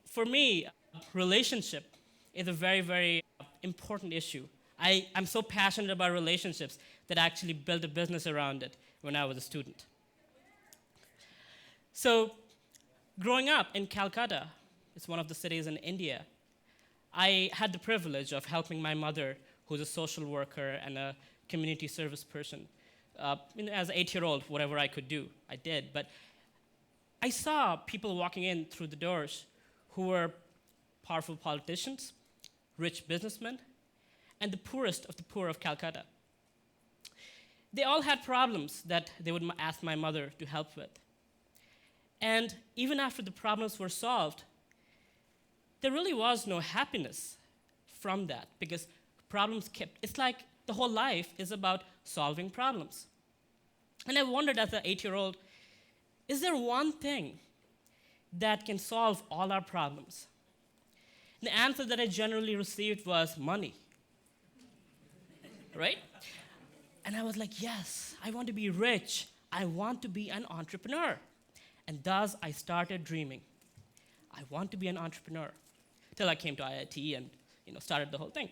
For me, relationship is a very, very important issue. I'm so passionate about relationships that I actually built a business around it when I was a student. So, growing up in Calcutta, it's one of the cities in India, I had the privilege of helping my mother, who's a social worker and a community service person. As an 8-year-old, whatever I could do, I did. But I saw people walking in through the doors who were powerful politicians, rich businessmen, and the poorest of the poor of Calcutta. They all had problems that they would ask my mother to help with. And even after the problems were solved, there really was no happiness from that because problems kept, it's like the whole life is about solving problems. And I wondered as an 8-year-old, is there one thing that can solve all our problems? The answer that I generally received was money, right? And I was like, yes, I want to be rich. I want to be an entrepreneur. And thus, I started dreaming. I want to be an entrepreneur. Till I came to IIT and started the whole thing.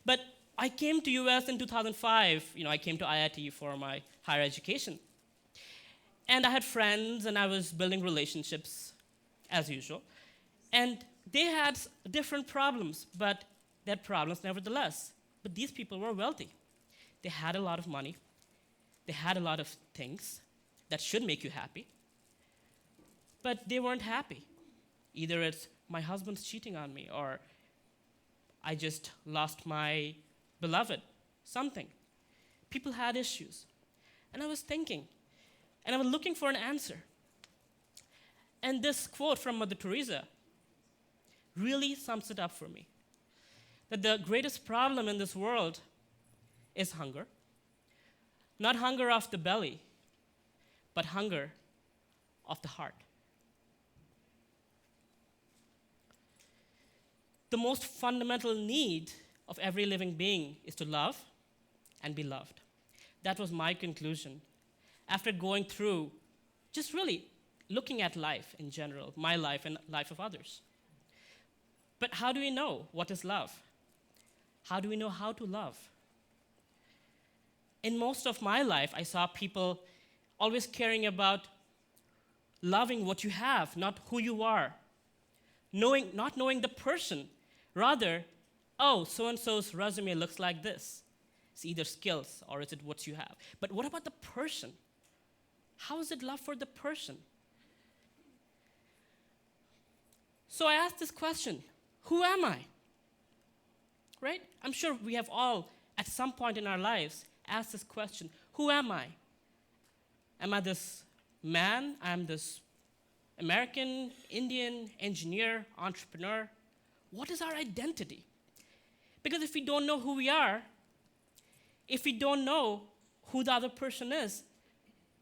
But I came to US in 2005. I came to IIT for my higher education. And I had friends, and I was building relationships, as usual. And they had different problems, but they had problems nevertheless. But these people were wealthy. They had a lot of money. They had a lot of things that should make you happy. But they weren't happy. Either it's my husband's cheating on me, or I just lost my beloved, something. People had issues. And I was thinking, and I was looking for an answer. And this quote from Mother Teresa really sums it up for me. That the greatest problem in this world is hunger. Not hunger of the belly, but hunger of the heart. The most fundamental need of every living being is to love and be loved. That was my conclusion after going through just really looking at life in general, my life and life of others. But how do we know what is love? How do we know how to love? In most of my life, I saw people always caring about loving what you have, not who you are. Not knowing the person. Rather, oh, so-and-so's resume looks like this. It's either skills or is it what you have. But what about the person? How is it love for the person? So I asked this question, who am I? Right? I'm sure we have all, at some point in our lives, asked this question, who am I? Am I this man? I'm this American, Indian, engineer, entrepreneur? What is our identity? Because if we don't know who we are, if we don't know who the other person is,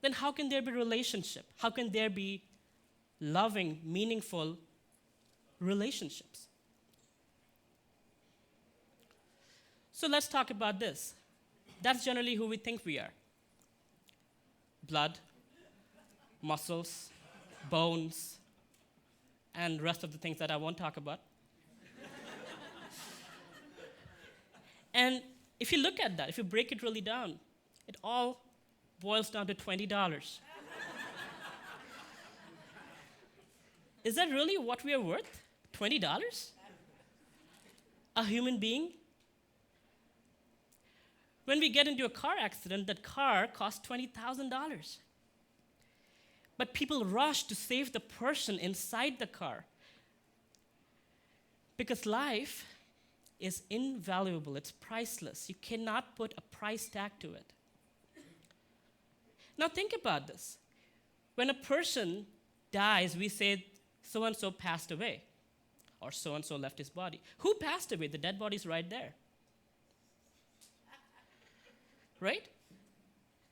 then how can there be relationship? How can there be loving, meaningful relationships? So let's talk about this. That's generally who we think we are. Blood, muscles, bones, and rest of the things that I won't talk about. And if you look at that, if you break it really down, it all boils down to $20. Is that really what we are worth? $20? A human being? When we get into a car accident, that car costs $20,000. But people rush to save the person inside the car. Because life is invaluable, it's priceless. You cannot put a price tag to it. Now think about this. When a person dies, we say so-and-so passed away, or so-and-so left his body. Who passed away? The dead body's right there. Right?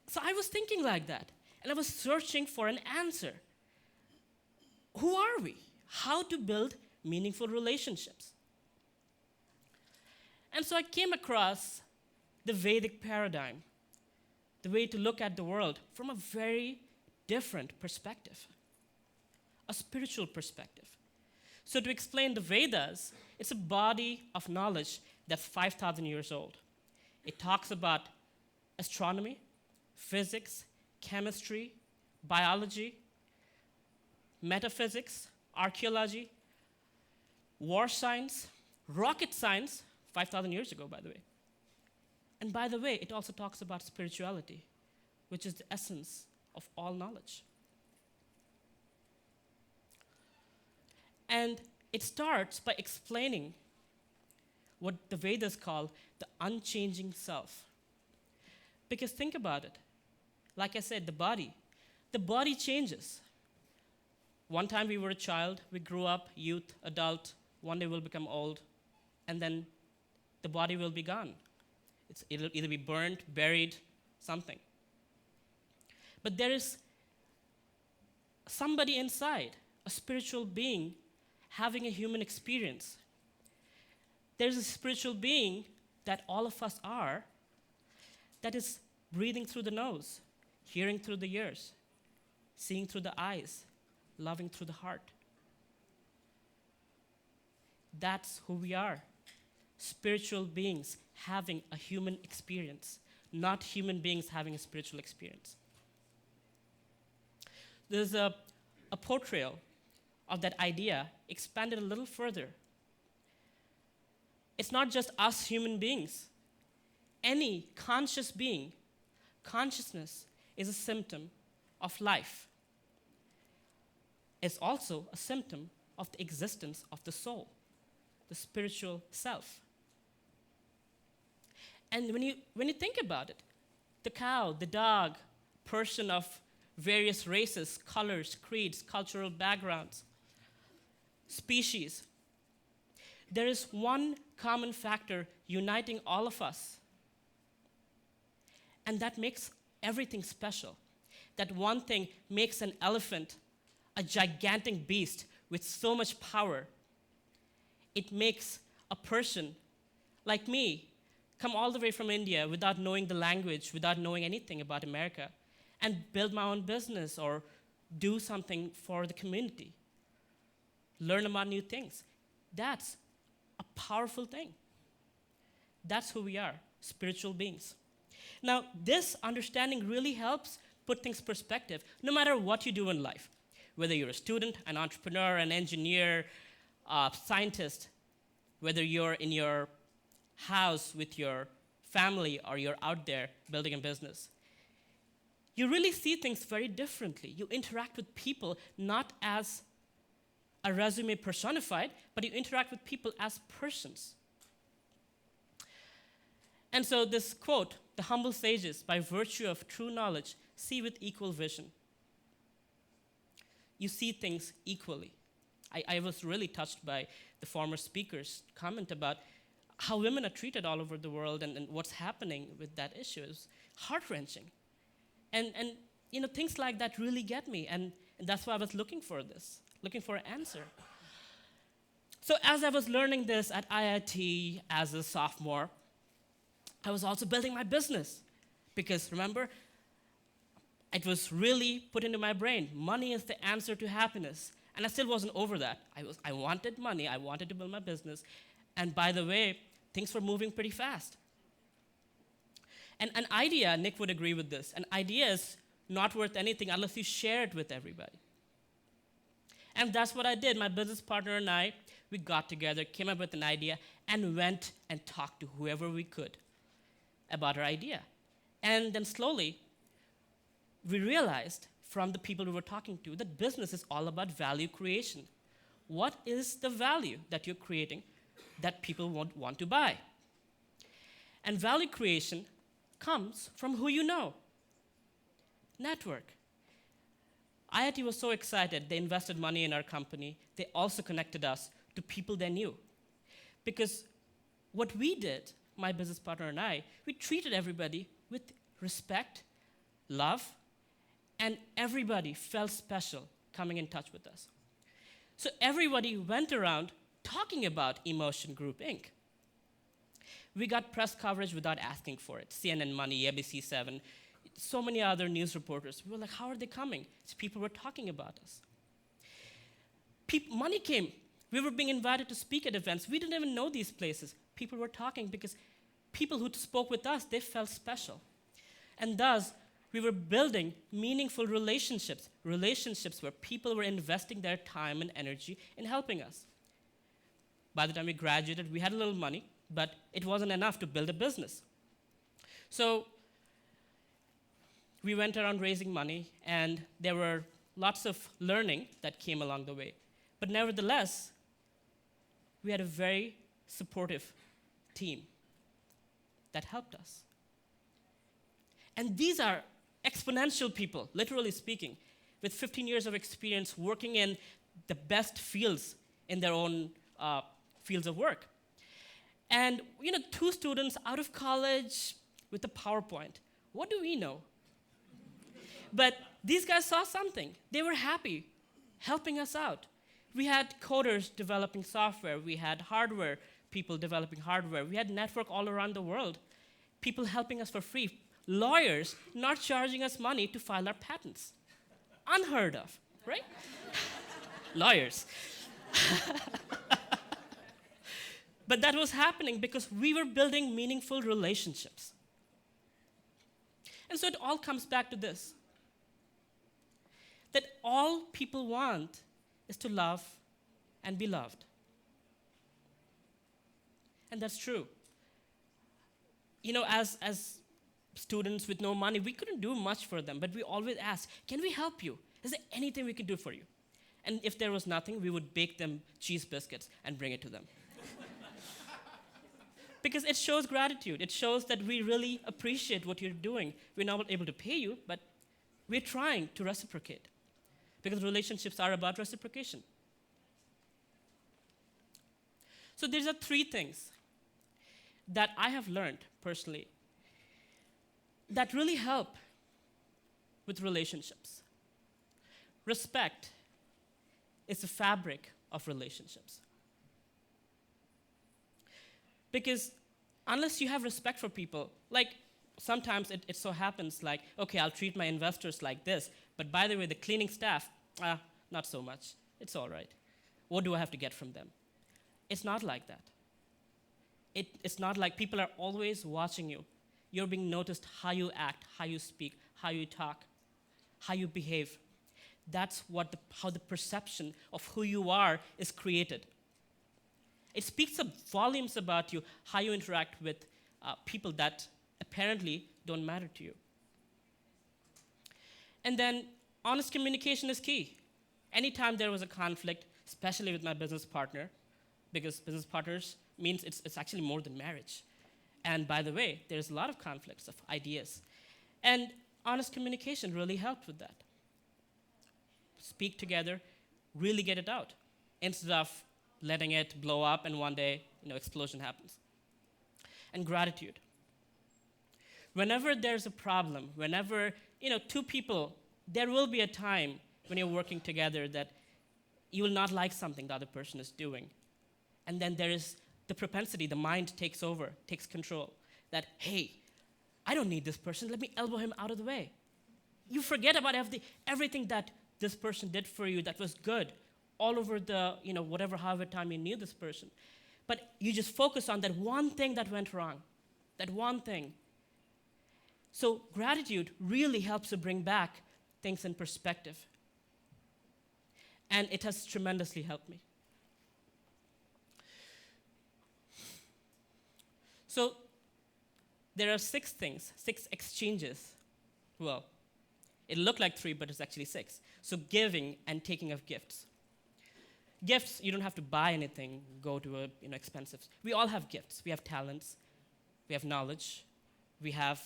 So I was thinking like that, and I was searching for an answer. Who are we? How to build meaningful relationships? And so I came across the Vedic paradigm, the way to look at the world from a very different perspective, a spiritual perspective. So to explain the Vedas, it's a body of knowledge that's 5,000 years old. It talks about astronomy, physics, chemistry, biology, metaphysics, archaeology, war science, rocket science, 5,000 years ago, by the way. And by the way, it also talks about spirituality, which is the essence of all knowledge. And it starts by explaining what the Vedas call the unchanging self. Because think about it. Like I said, the body changes. One time we were a child, we grew up, youth, adult, one day we'll become old, and then the body will be gone. It'll either be burnt, buried, something. But there is somebody inside, a spiritual being, having a human experience. There's a spiritual being that all of us are that is breathing through the nose, hearing through the ears, seeing through the eyes, loving through the heart. That's who we are. Spiritual beings having a human experience, not human beings having a spiritual experience. There's a portrayal of that idea expanded a little further. It's not just us human beings. Any conscious being, consciousness is a symptom of life. It's also a symptom of the existence of the soul, the spiritual self. And when you think about it, the cow, the dog, person of various races, colors, creeds, cultural backgrounds, species, there is one common factor uniting all of us. And that makes everything special. That one thing makes an elephant a gigantic beast with so much power. It makes a person like me come all the way from India without knowing the language, without knowing anything about America, and build my own business or do something for the community. Learn about new things. That's a powerful thing. That's who we are, spiritual beings. Now, this understanding really helps put things in perspective, no matter what you do in life. Whether you're a student, an entrepreneur, an engineer, a scientist, whether you're in your house with your family or you're out there building a business. You really see things very differently. You interact with people not as a resume personified, but you interact with people as persons. And so this quote, "The humble sages, by virtue of true knowledge, see with equal vision." You see things equally. I was really touched by the former speaker's comment about how women are treated all over the world and what's happening with that issue. It's heart-wrenching. And things like that really get me, and that's why I was looking for an answer. So as I was learning this at IIT as a sophomore, I was also building my business. Because remember, it was really put into my brain, money is the answer to happiness. And I still wasn't over that. I wanted money, I wanted to build my business. And by the way, things were moving pretty fast. And an idea, Nick would agree with this, an idea is not worth anything unless you share it with everybody. And that's what I did. My business partner and I, we got together, came up with an idea, and went and talked to whoever we could about our idea. And then slowly, we realized from the people we were talking to that business is all about value creation. What is the value that you're creating that people want to buy? And value creation comes from who you know. Network. IIT was so excited, they invested money in our company. They also connected us to people they knew. Because what we did, my business partner and I, we treated everybody with respect, love, and everybody felt special coming in touch with us. So everybody went around talking about Emotion Group, Inc. We got press coverage without asking for it. CNN Money, ABC7, so many other news reporters. We were like, how are they coming? So people were talking about us. Money came We were being invited to speak at events. We didn't even know these places. People were talking because people who spoke with us, they felt special. And thus, we were building meaningful relationships, relationships where people were investing their time and energy in helping us. By the time we graduated, we had a little money, but it wasn't enough to build a business. So we went around raising money, and there were lots of learning that came along the way. But nevertheless, we had a very supportive team that helped us. And these are exponential people, literally speaking, with 15 years of experience working in the best fields in their own fields of work. And 2 students out of college with a PowerPoint. What do we know? But these guys saw something. They were happy helping us out. We had coders developing software. We had hardware people developing hardware. We had network all around the world. People helping us for free. Lawyers not charging us money to file our patents. Unheard of, right? Lawyers. But that was happening because we were building meaningful relationships. And so it all comes back to this, that all people want is to love and be loved. And that's true. As students with no money, we couldn't do much for them, but we always asked, can we help you? Is there anything we can do for you? And if there was nothing, we would bake them cheese biscuits and bring it to them. Because it shows gratitude. It shows that we really appreciate what you're doing. We're not able to pay you, but we're trying to reciprocate. Because relationships are about reciprocation. So these are 3 things that I have learned personally that really help with relationships. Respect is the fabric of relationships. Because unless you have respect for people, like sometimes it so happens like, okay, I'll treat my investors like this, but by the way, the cleaning staff, not so much. It's all right. What do I have to get from them? It's not like that. It's not like people are always watching you. You're being noticed how you act, how you speak, how you talk, how you behave. That's how the perception of who you are is created. It speaks up volumes about you, how you interact with people that apparently don't matter to you. And then honest communication is key. Anytime there was a conflict, especially with my business partner, because business partners means it's actually more than marriage. And by the way, there's a lot of conflicts of ideas. And honest communication really helped with that. Speak together, really get it out, instead of letting it blow up and one day, explosion happens. And gratitude. Whenever there's a problem, whenever, 2 people, there will be a time when you're working together that you will not like something the other person is doing. And then there is the propensity, the mind takes over, takes control, that, hey, I don't need this person, let me elbow him out of the way. You forget about everything that this person did for you that was good, all over the, however time you knew this person. But you just focus on that one thing that went wrong, that one thing. So gratitude really helps to bring back things in perspective. And it has tremendously helped me. So there are 6 things, 6 exchanges. Well, it looked like 3, but it's actually 6. So giving and taking of gifts. Gifts, you don't have to buy anything, go to a expensive. We all have gifts. We have talents. We have knowledge. We have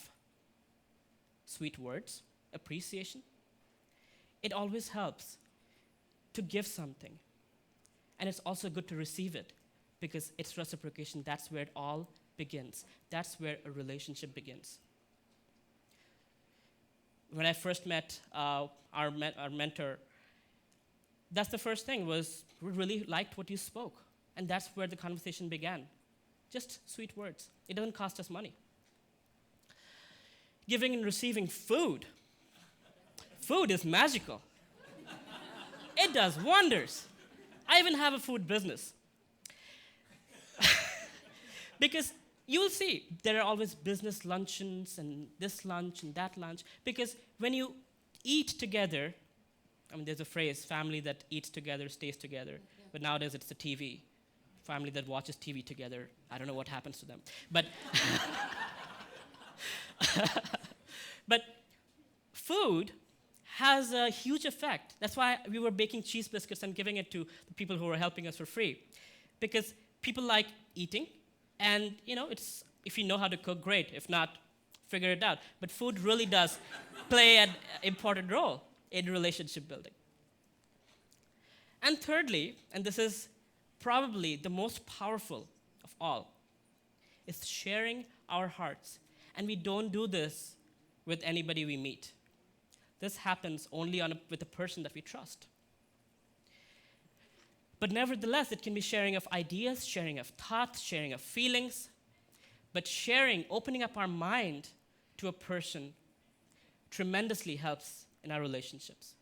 sweet words, appreciation. It always helps to give something. And it's also good to receive it because it's reciprocation. That's where it all begins. That's where a relationship begins. When I first met our mentor, that's the first thing was we really liked what you spoke. And that's where the conversation began. Just sweet words. It doesn't cost us money. Giving and receiving food. Food is magical. It does wonders. I I even have a food business. Because you'll see, there are always business luncheons and this lunch and that lunch. Because when you eat together, there's a phrase, family that eats together stays together. Yeah. But nowadays it's the TV. Family that watches TV together, I don't know what happens to them. But, but food has a huge effect. That's why we were baking cheese biscuits and giving it to the people who were helping us for free. Because people like eating, and it's, if you know how to cook, great. If not, figure it out. But food really does play an important role in relationship building. And thirdly, and this is probably the most powerful of all, is sharing our hearts. And we don't do this with anybody we meet. This happens only with a person that we trust. But nevertheless, it can be sharing of ideas, sharing of thoughts, sharing of feelings. But sharing, opening up our mind to a person tremendously helps in our relationships.